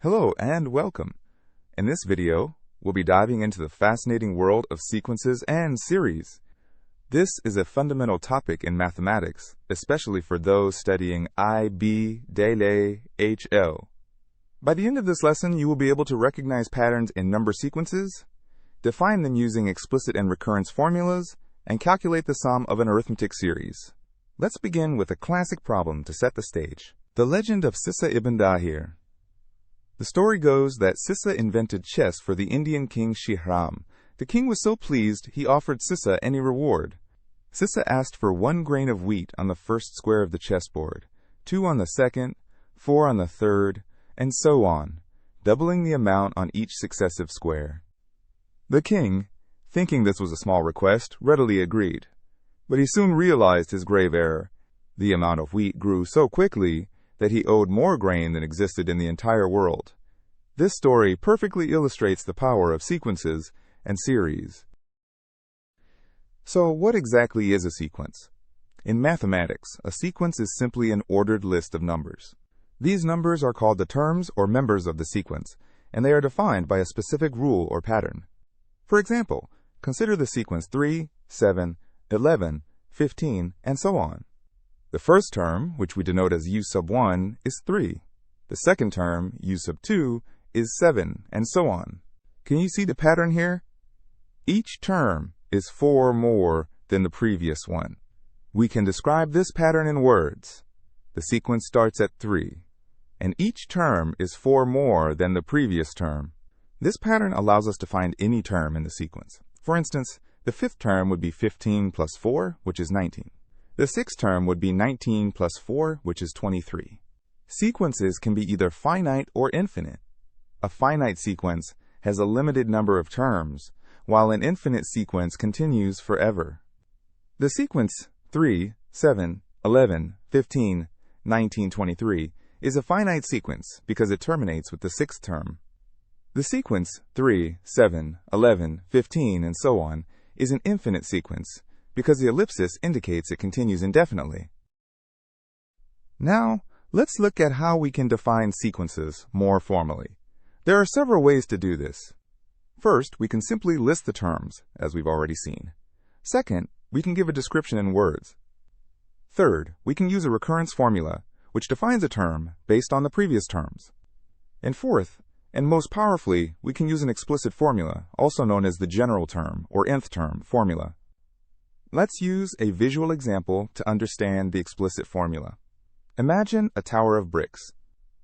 Hello and welcome. In this video, we'll be diving into the fascinating world of sequences and series. This is a fundamental topic in mathematics, especially for those studying IB, DLE, HL. By the end of this lesson, you will be able to recognize patterns in number sequences, define them using explicit and recurrence formulas, and calculate the sum of an arithmetic series. Let's begin with a classic problem to set the stage. The legend of Sissa ibn Dahir. The story goes that Sissa invented chess for the Indian king Shihram. The king was so pleased, he offered Sissa any reward. Sissa asked for 1 grain of wheat on the first square of the chessboard, 2 on the second, 4 on the third, and so on, doubling the amount on each successive square. The king, thinking this was a small request, readily agreed. But he soon realized his grave error. The amount of wheat grew so quickly that he owed more grain than existed in the entire world. This story perfectly illustrates the power of sequences and series. So, what exactly is a sequence? In mathematics, a sequence is simply an ordered list of numbers. These numbers are called the terms or members of the sequence, and they are defined by a specific rule or pattern. For example, consider the sequence 3, 7, 11, 15, and so on. The first term, which we denote as u sub 1, is 3. The second term, u sub 2, is 7, and so on. Can you see the pattern here? Each term is 4 more than the previous one. We can describe this pattern in words. The sequence starts at 3, and each term is 4 more than the previous term. This pattern allows us to find any term in the sequence. For instance, the fifth term would be 15 plus 4, which is 19. The sixth term would be 19 plus 4, which is 23. Sequences can be either finite or infinite. A finite sequence has a limited number of terms, while an infinite sequence continues forever. The sequence 3, 7, 11, 15, 19, 23 is a finite sequence because it terminates with the sixth term. The sequence 3, 7, 11, 15, and so on is an infinite sequence because the ellipsis indicates it continues indefinitely. Now, let's look at how we can define sequences more formally. There are several ways to do this. First, we can simply list the terms, as we've already seen. Second, we can give a description in words. Third, we can use a recurrence formula, which defines a term based on the previous terms. And fourth, and most powerfully, we can use an explicit formula, also known as the general term or nth term formula. Let's use a visual example to understand the explicit formula. Imagine a tower of bricks.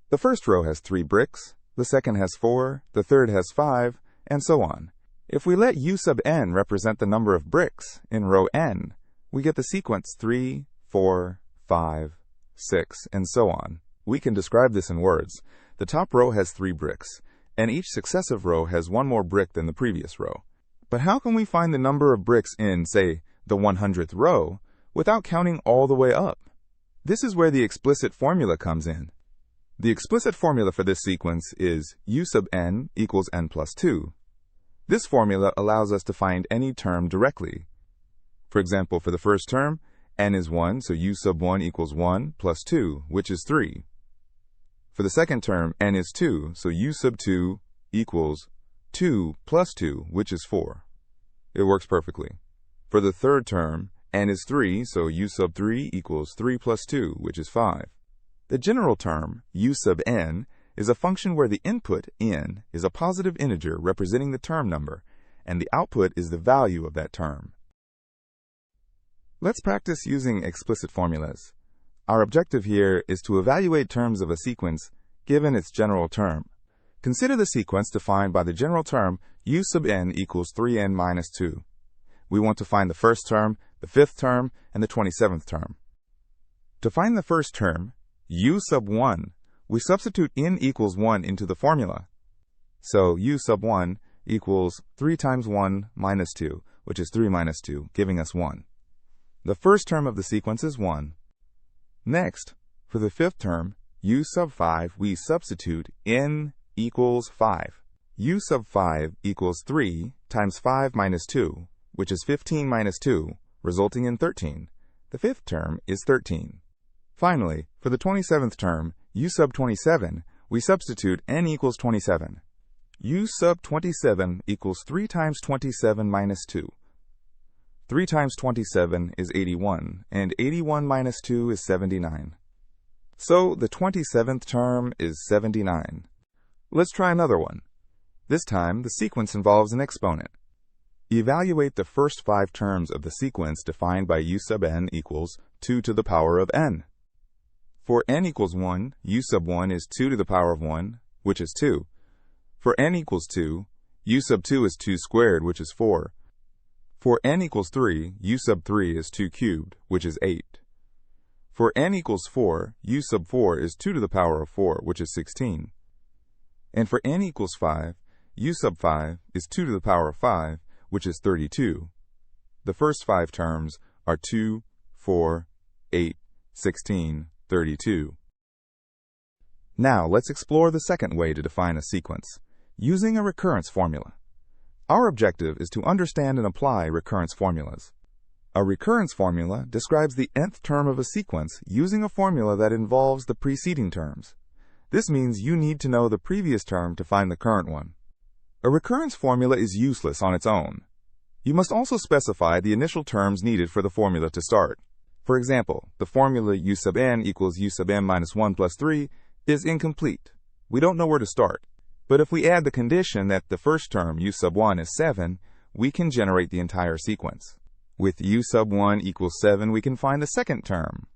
The first row has 3 bricks, the second has 4, the third has 5, and so on. If we let u sub n represent the number of bricks in row n, we get the sequence 3, 4, 5, 6, and so on. We can describe this in words. The top row has 3 bricks, and each successive row has 1 more brick than the previous row. But how can we find the number of bricks in, say, the 100th row without counting all the way up? This is where the explicit formula comes in. The explicit formula for this sequence is u sub n equals n plus 2. This formula allows us to find any term directly. For example, for the first term, n is 1, so u sub 1 equals 1 plus 2, which is 3. For the second term, n is 2, so u sub 2 equals 2 plus 2, which is 4. It works perfectly. For the third term, n is 3, so u sub 3 equals 3 plus 2, which is 5. The general term, u sub n, is a function where the input, n, is a positive integer representing the term number, and the output is the value of that term. Let's practice using explicit formulas. Our objective here is to evaluate terms of a sequence given its general term. Consider the sequence defined by the general term u sub n equals 3n minus 2. We want to find the first term, the fifth term, and the 27th term. To find the first term, u sub 1, we substitute n equals 1 into the formula. So u sub 1 equals 3 times 1 minus 2, which is 3 minus 2, giving us 1. The first term of the sequence is 1. Next, for the fifth term, u sub 5, we substitute n equals 5. U sub 5 equals 3 times 5 minus 2, which is 15 minus 2, resulting in 13. The fifth term is 13. Finally, for the 27th term, u sub 27, We substitute n equals 27. U sub 27 equals 3 times 27 minus 2. 3 times 27 is 81, and 81 minus 2 is 79. So the 27th term is 79. Let's try another one. This time, the sequence involves an exponent. Evaluate the first 5 terms of the sequence defined by u sub n equals 2 to the power of n. For n equals 1, u sub 1 is 2 to the power of 1, which is 2. For n equals 2, u sub 2 is 2 squared, which is 4. For n equals 3, u sub 3 is 2 cubed, which is 8. For n equals 4, u sub 4 is 2 to the power of 4, which is 16. And for n equals 5, u sub 5 is 2 to the power of 5, which is 32. The first 5 terms are 2, 4, 8, 16, 32. Now let's explore the second way to define a sequence, using a recurrence formula. Our objective is to understand and apply recurrence formulas. A recurrence formula describes the nth term of a sequence using a formula that involves the preceding terms. This means you need to know the previous term to find the current one. A recurrence formula is useless on its own. You must also specify the initial terms needed for the formula to start. For example, the formula u sub n equals u sub n minus 1 plus 3 is incomplete. We don't know where to start. But if we add the condition that the first term, u sub 1, is 7, we can generate the entire sequence. With u sub 1 equals 7, we can find the second term.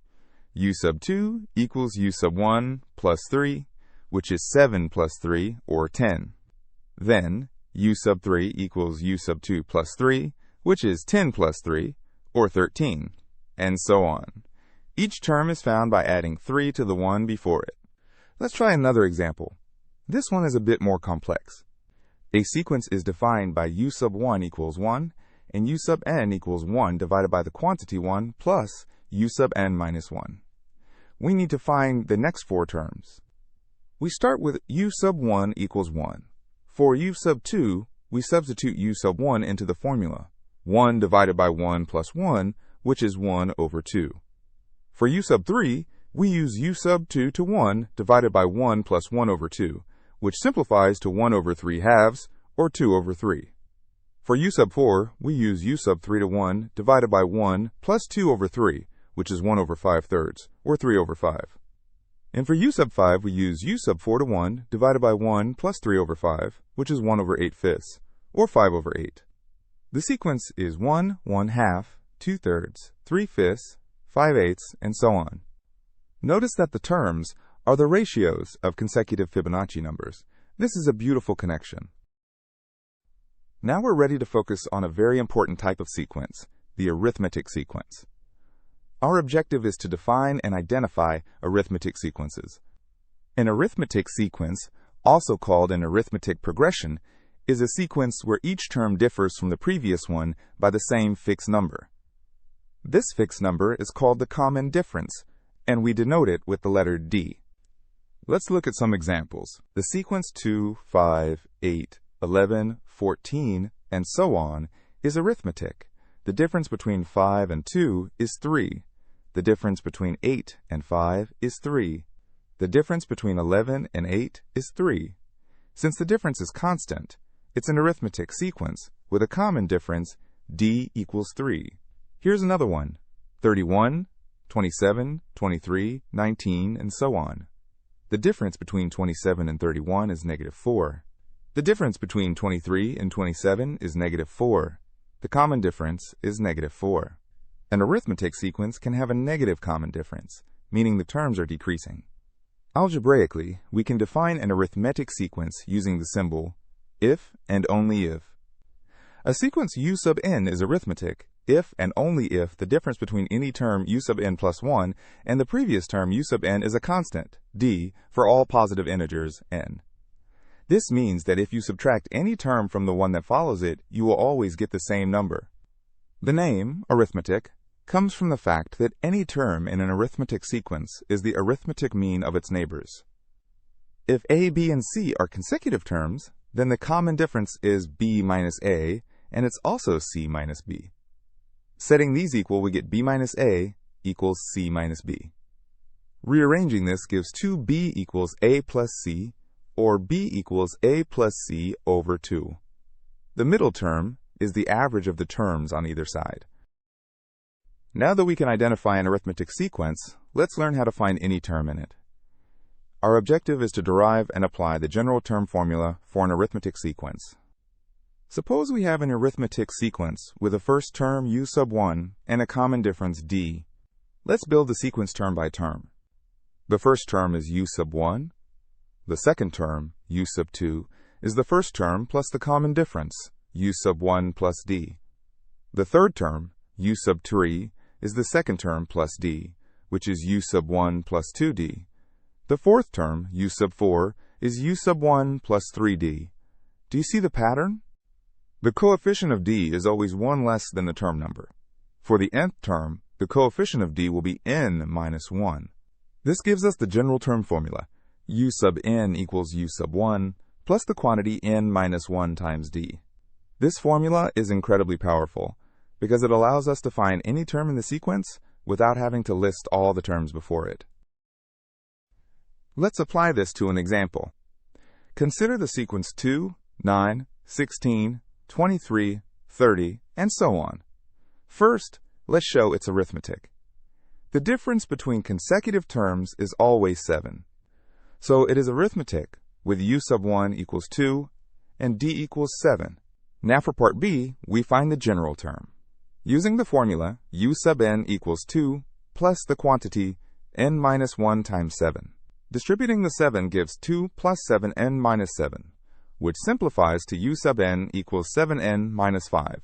U sub 2 equals u sub 1 plus 3, which is 7 plus 3, or 10. Then, u sub 3 equals u sub 2 plus 3, which is 10 plus 3, or 13. And so on. Each term is found by adding 3 to the one before it. Let's try another example. This one is a bit more complex. A sequence is defined by u sub 1 equals 1, and u sub n equals 1 divided by the quantity 1 plus u sub n minus 1. We need to find the next 4 terms. We start with u sub 1 equals 1. For u sub 2, we substitute u sub 1 into the formula. 1 divided by 1 plus 1, which is 1 over 2. For u sub 3, we use u sub 2 to 1 divided by 1 plus 1 over 2, which simplifies to 1 over 3 halves, or 2 over 3. For u sub 4, we use u sub 3 to 1 divided by 1 plus 2 over 3, which is 1 over 5 thirds, or 3 over 5. And for u sub 5, we use u sub 4 to 1 divided by 1 plus 3 over 5, which is 1 over 8 fifths, or 5 over 8. The sequence is 1, 1 half, 2 thirds, 3 fifths, 5 eighths, and so on. Notice that the terms are the ratios of consecutive Fibonacci numbers. This is a beautiful connection. Now we're ready to focus on a very important type of sequence, the arithmetic sequence. Our objective is to define and identify arithmetic sequences. An arithmetic sequence, also called an arithmetic progression, is a sequence where each term differs from the previous one by the same fixed number. This fixed number is called the common difference, and we denote it with the letter D. Let's look at some examples. The sequence 2, 5, 8, 11, 14, and so on is arithmetic. The difference between 5 and 2 is 3. The difference between 8 and 5 is 3. The difference between 11 and 8 is 3. Since the difference is constant, it's an arithmetic sequence with a common difference, D equals 3. Here's another one, 31, 27, 23, 19, and so on. The difference between 27 and 31 is negative 4. The difference between 23 and 27 is negative 4. The common difference is negative 4. An arithmetic sequence can have a negative common difference, meaning the terms are decreasing. Algebraically, we can define an arithmetic sequence using the symbol if and only if. A sequence u sub n is arithmetic if and only if the difference between any term u sub n plus 1 and the previous term u sub n is a constant, d, for all positive integers, n. This means that if you subtract any term from the one that follows it, you will always get the same number. The name, arithmetic, comes from the fact that any term in an arithmetic sequence is the arithmetic mean of its neighbors. If a, b, and c are consecutive terms, then the common difference is b minus a, and it's also c minus b. Setting these equal, we get b minus a equals c minus b. Rearranging this gives 2b equals a plus c, or b equals a plus c over 2. The middle term is the average of the terms on either side. Now that we can identify an arithmetic sequence, let's learn how to find any term in it. Our objective is to derive and apply the general term formula for an arithmetic sequence. Suppose we have an arithmetic sequence with a first term u sub 1 and a common difference d. Let's build the sequence term by term. The first term is u sub 1. The second term, u sub 2, is the first term plus the common difference, u sub 1 plus d. The third term, u sub 3, is the second term plus d, which is u sub 1 plus 2d. The fourth term, u sub 4, is u sub 1 plus 3d. Do you see the pattern? The coefficient of d is always 1 less than the term number. For the nth term, the coefficient of d will be n minus 1. This gives us the general term formula, u sub n equals u sub 1, plus the quantity n minus 1 times d. This formula is incredibly powerful, because it allows us to find any term in the sequence without having to list all the terms before it. Let's apply this to an example. Consider the sequence 2, 9, 16, 23, 30, and so on. First, let's show its arithmetic. The difference between consecutive terms is always 7. So it is arithmetic with u sub 1 equals 2 and d equals 7. Now for part B, we find the general term. Using the formula, u sub n equals 2 plus the quantity n minus 1 times 7. Distributing the 7 gives 2 plus 7n minus 7, which simplifies to u sub n equals 7n minus 5.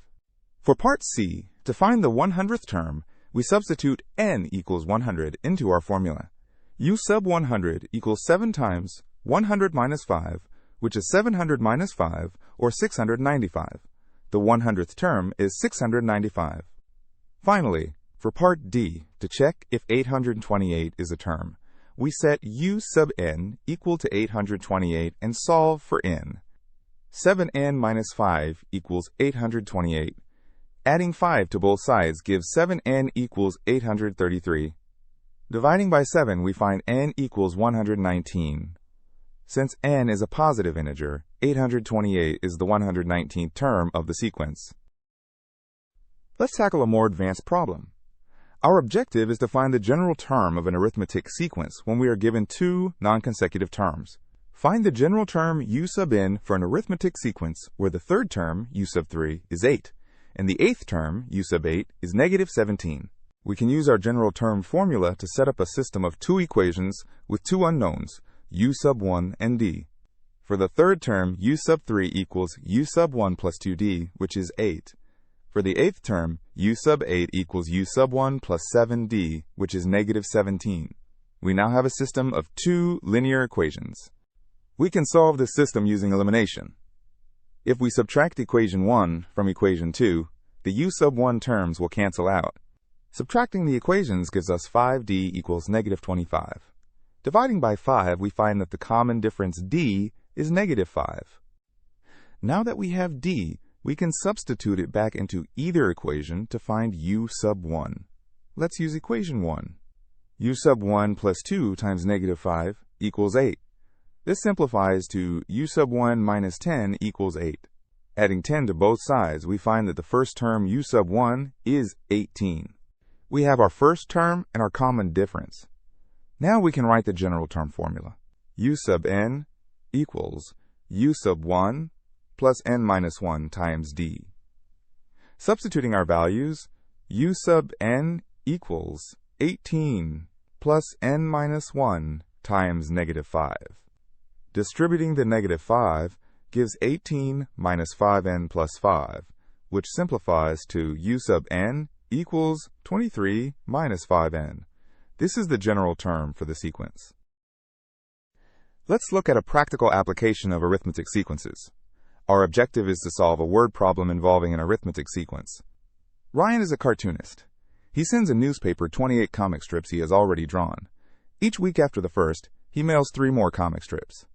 For part C, to find the 100th term, we substitute n equals 100 into our formula. U sub 100 equals 7 times 100 minus 5, which is 700 minus 5, or 695. The 100th term is 695. Finally, for part D, to check if 828 is a term, we set u sub n equal to 828 and solve for n. 7n minus 5 equals 828. Adding 5 to both sides gives 7n equals 833. Dividing by 7, we find n equals 119. Since n is a positive integer, 828 is the 119th term of the sequence. Let's tackle a more advanced problem. Our objective is to find the general term of an arithmetic sequence when we are given two non-consecutive terms. Find the general term u sub n for an arithmetic sequence where the third term, u sub 3, is 8, and the 8th term, u sub 8, is negative 17. We can use our general term formula to set up a system of two equations with two unknowns, u sub 1 and d. For the third term, u sub 3 equals u sub 1 plus 2d, which is 8. For the 8th term, u sub 8 equals u sub 1 plus 7d, which is negative 17. We now have a system of two linear equations. We can solve this system using elimination. If we subtract equation 1 from equation 2, the u sub 1 terms will cancel out. Subtracting the equations gives us 5d equals negative 25. Dividing by 5, we find that the common difference d is negative 5. Now that we have d, we can substitute it back into either equation to find u sub 1. Let's use equation 1. U sub 1 plus 2 times negative 5 equals 8. This simplifies to u sub 1 minus 10 equals 8. Adding 10 to both sides, we find that the first term u sub 1 is 18. We have our first term and our common difference. Now we can write the general term formula. U sub n equals u sub 1 plus n minus 1 times d. Substituting our values, u sub n equals 18 plus n minus 1 times negative 5. Distributing the negative 5 gives 18 minus 5n plus 5, which simplifies to u sub n equals 23 minus 5n. This is the general term for the sequence. Let's look at a practical application of arithmetic sequences. Our objective is to solve a word problem involving an arithmetic sequence. Ryan is a cartoonist. He sends a newspaper 28 comic strips he has already drawn. Each week after the first, he mails 3 more comic strips.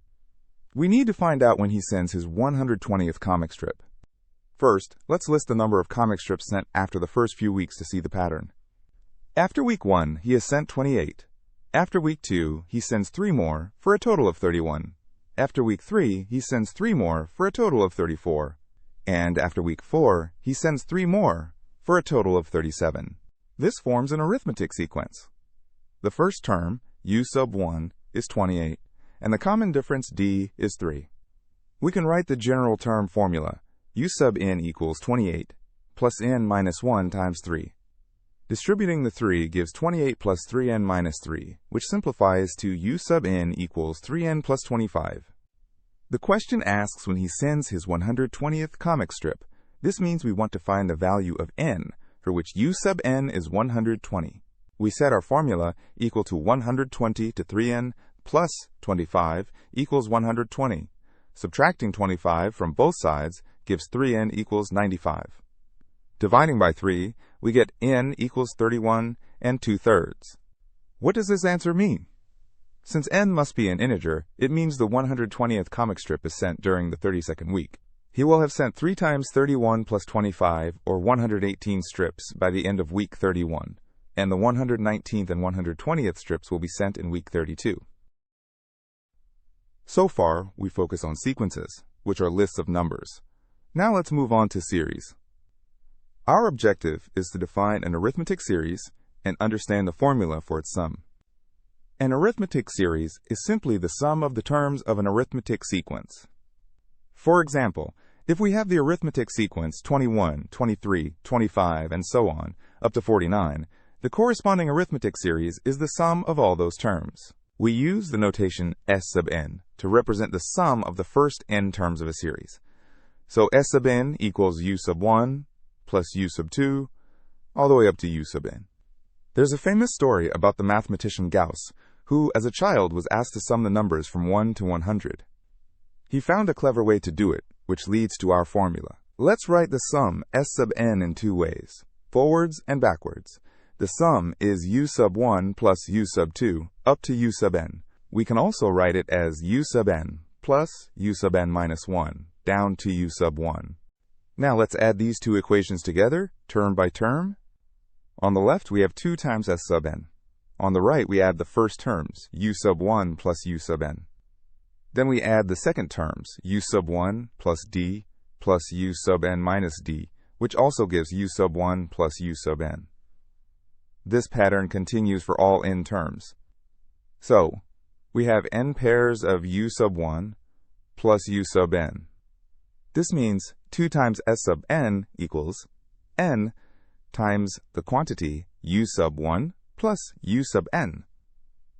We need to find out when he sends his 120th comic strip. First, let's list the number of comic strips sent after the first few weeks to see the pattern. After week 1, he has sent 28. After week 2, he sends 3 more, for a total of 31. After week 3, he sends 3 more, for a total of 34. And after week 4, he sends 3 more, for a total of 37. This forms an arithmetic sequence. The first term, u sub 1, is 28, and the common difference d is 3. We can write the general term formula, u sub n equals 28, plus n minus 1 times 3. Distributing the 3 gives 28 plus 3n minus 3, which simplifies to u sub n equals 3n plus 25. The question asks when he sends his 120th comic strip. This means we want to find the value of n, for which u sub n is 120. We set our formula equal to 120 to 3n plus 25 equals 120. Subtracting 25 from both sides gives 3n equals 95. Dividing by 3, we get n equals 31 and 2/3. What does this answer mean? Since n must be an integer, it means the 120th comic strip is sent during the 32nd week. He will have sent 3 times 31 plus 25, or 118 strips by the end of week 31, and the 119th and 120th strips will be sent in week 32. So far, we focus on sequences, which are lists of numbers. Now let's move on to series. Our objective is to define an arithmetic series and understand the formula for its sum. An arithmetic series is simply the sum of the terms of an arithmetic sequence. For example, if we have the arithmetic sequence 21, 23, 25, and so on, up to 49, the corresponding arithmetic series is the sum of all those terms. We use the notation S sub n to represent the sum of the first n terms of a series. So S sub n equals u sub 1 plus u sub 2, all the way up to u sub n. There's a famous story about the mathematician Gauss, who as a child was asked to sum the numbers from 1 to 100. He found a clever way to do it, which leads to our formula. Let's write the sum S sub n in 2 ways, forwards and backwards. The sum is u sub 1 plus u sub 2 up to u sub n. We can also write it as u sub n plus u sub n minus 1 down to u sub 1. Now let's add these two equations together, term by term. On the left we have 2 times S sub n. On the right we add the first terms, u sub 1 plus u sub n. Then we add the second terms, u sub 1 plus d plus u sub n minus d, which also gives u sub 1 plus u sub n. This pattern continues for all n terms. So, we have n pairs of u sub 1 plus u sub n. This means 2 times S sub n equals n times the quantity u sub 1 plus u sub n.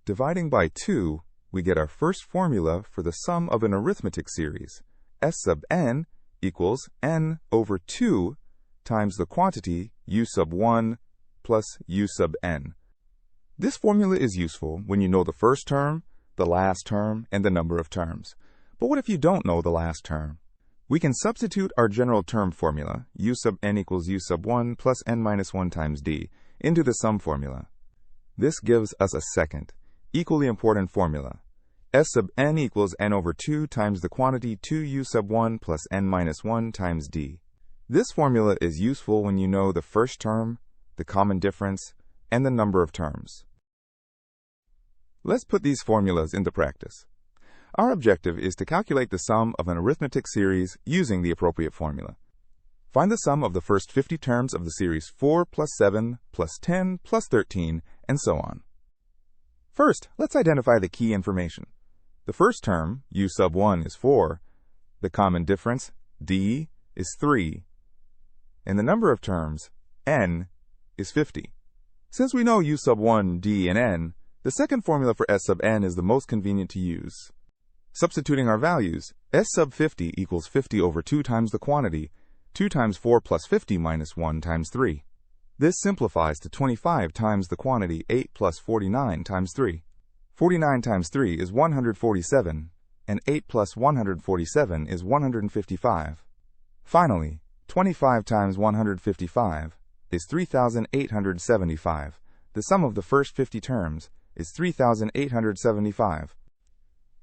Dividing by 2, we get our first formula for the sum of an arithmetic series. S sub n equals n over 2 times the quantity u sub 1 plus u sub n. This formula is useful when you know the first term, the last term, and the number of terms. But what if you don't know the last term? We can substitute our general term formula, u sub n equals u sub 1 plus n minus 1 times d, into the sum formula. This gives us a second, equally important formula. S sub n equals n over 2 times the quantity 2u sub 1 plus n minus 1 times d. This formula is useful when you know the first term, the common difference, and the number of terms. Let's put these formulas into practice. Our objective is to calculate the sum of an arithmetic series using the appropriate formula. Find the sum of the first 50 terms of the series 4 plus 7 plus 10 plus 13, and so on. First, let's identify the key information. The first term, u sub 1, is 4. The common difference, d, is 3. And the number of terms, n, is 50. Since we know u sub 1, d, and n, the second formula for S sub n is the most convenient to use. Substituting our values, S sub 50 equals 50 over 2 times the quantity, 2 times 4 plus 50 minus 1 times 3. This simplifies to 25 times the quantity 8 plus 49 times 3. 49 times 3 is 147, and 8 plus 147 is 155. Finally, 25 times 155 is 3,875. The sum of the first 50 terms is 3,875.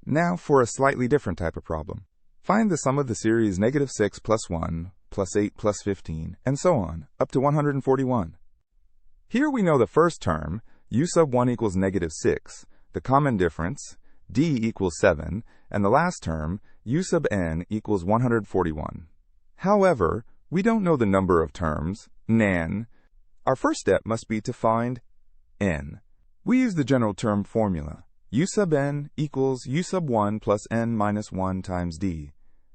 Now for a slightly different type of problem. Find the sum of the series -6 plus 1 plus 8 plus 15, and so on, up to 141. Here we know the first term, u sub 1 equals negative 6, the common difference, d equals 7, and the last term, u sub n equals 141. However, we don't know the number of terms, nan. Our first step must be to find n. We use the general term formula. U sub n equals u sub 1 plus n minus 1 times d.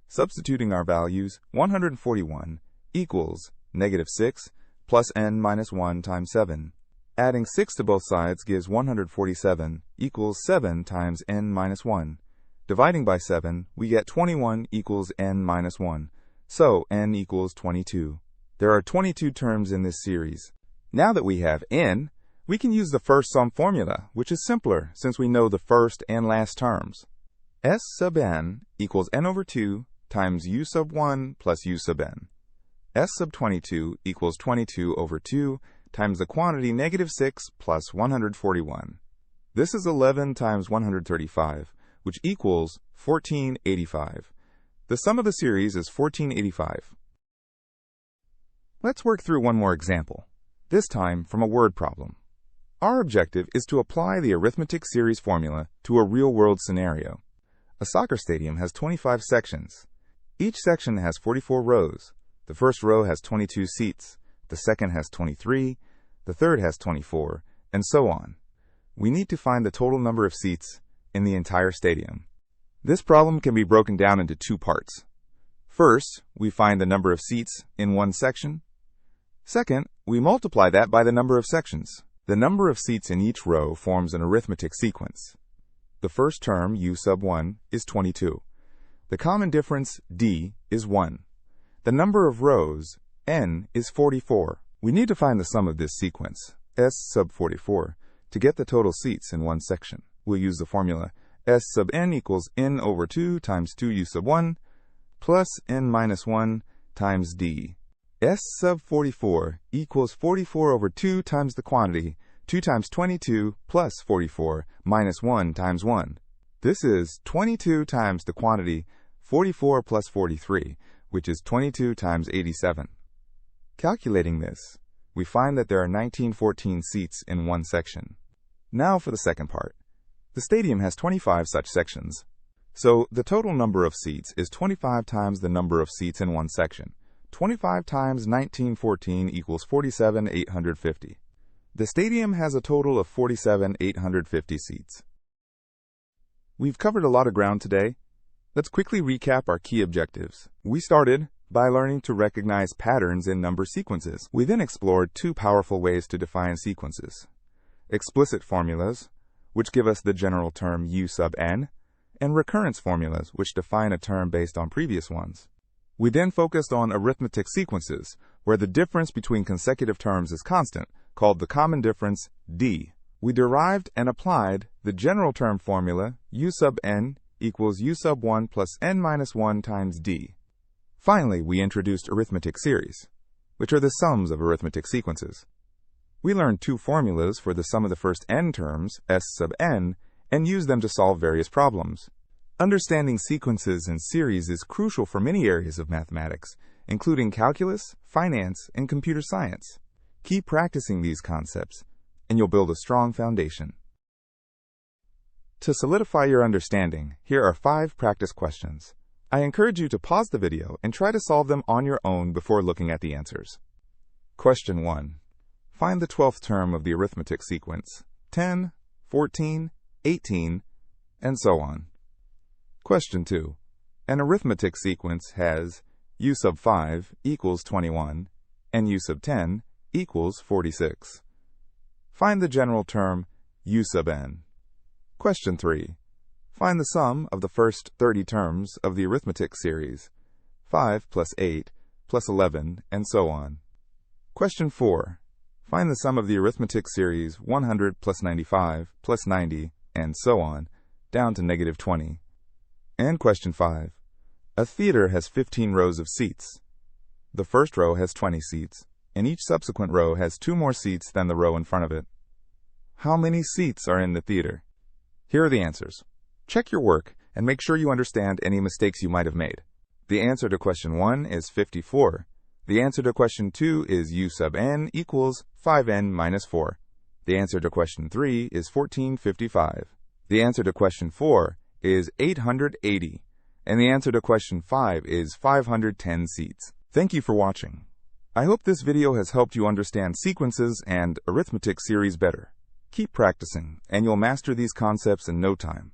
Substituting our values, 141 equals negative 6 plus n minus 1 times 7. Adding 6 to both sides gives 147 equals 7 times n minus 1. Dividing by 7, we get 21 equals n minus 1. So n equals 22. There are 22 terms in this series. Now that we have n, we can use the first sum formula, which is simpler since we know the first and last terms. S sub n equals n over 2 times u sub 1 plus u sub n. S sub 22 equals 22 over 2 times the quantity negative 6 plus 141. This is 11 times 135, which equals 1485. The sum of the series is 1485. Let's work through one more example, this time from a word problem. Our objective is to apply the arithmetic series formula to a real-world scenario. A soccer stadium has 25 sections. Each section has 44 rows. The first row has 22 seats, the second has 23, the third has 24, and so on. We need to find the total number of seats in the entire stadium. This problem can be broken down into two parts. First, we find the number of seats in one section. Second, we multiply that by the number of sections. The number of seats in each row forms an arithmetic sequence. The first term, u sub 1, is 22. The common difference, d, is 1. The number of rows, n, is 44. We need to find the sum of this sequence, s sub 44, to get the total seats in one section. We'll use the formula s sub n equals n over 2 times 2u sub 1 plus n minus 1 times d. S sub 44 equals 44 over 2 times the quantity, 2 times 22 plus 44 minus 1 times 1. This is 22 times the quantity, 44 plus 43, which is 22 times 87. Calculating this, we find that there are 1914 seats in one section. Now for the second part. The stadium has 25 such sections. So the total number of seats is 25 times the number of seats in one section. 25 times 1914 equals 47,850. The stadium has a total of 47,850 seats. We've covered a lot of ground today. Let's quickly recap our key objectives. We started by learning to recognize patterns in number sequences. We then explored two powerful ways to define sequences: explicit formulas, which give us the general term u sub n, and recurrence formulas, which define a term based on previous ones. We then focused on arithmetic sequences, where the difference between consecutive terms is constant, called the common difference, d. We derived and applied the general term formula, u sub n equals u sub 1 plus n minus 1 times d. Finally, we introduced arithmetic series, which are the sums of arithmetic sequences. We learned two formulas for the sum of the first n terms, s sub n, and used them to solve various problems. Understanding sequences and series is crucial for many areas of mathematics, including calculus, finance, and computer science. Keep practicing these concepts, and you'll build a strong foundation. To solidify your understanding, here are 5 practice questions. I encourage you to pause the video and try to solve them on your own before looking at the answers. Question 1. Find the 12th term of the arithmetic sequence, 10, 14, 18, and so on. Question 2. An arithmetic sequence has u sub 5 equals 21 and u sub 10 equals 46. Find the general term u sub n. Question 3. Find the sum of the first 30 terms of the arithmetic series, 5 plus 8 plus 11, and so on. Question 4. Find the sum of the arithmetic series 100 plus 95 plus 90, and so on, down to negative 20. And question 5. A theater has 15 rows of seats. The first row has 20 seats, and each subsequent row has 2 more seats than the row in front of it. How many seats are in the theater? Here are the answers. Check your work and make sure you understand any mistakes you might have made. The answer to question 1 is 54. The answer to question 2 is u sub n equals 5n minus 4. The answer to question 3 is 1455. The answer to question 4 is 880. And the answer to question 5 is 510 seats. Thank you for watching. I hope this video has helped you understand sequences and arithmetic series better. Keep practicing, and you'll master these concepts in no time.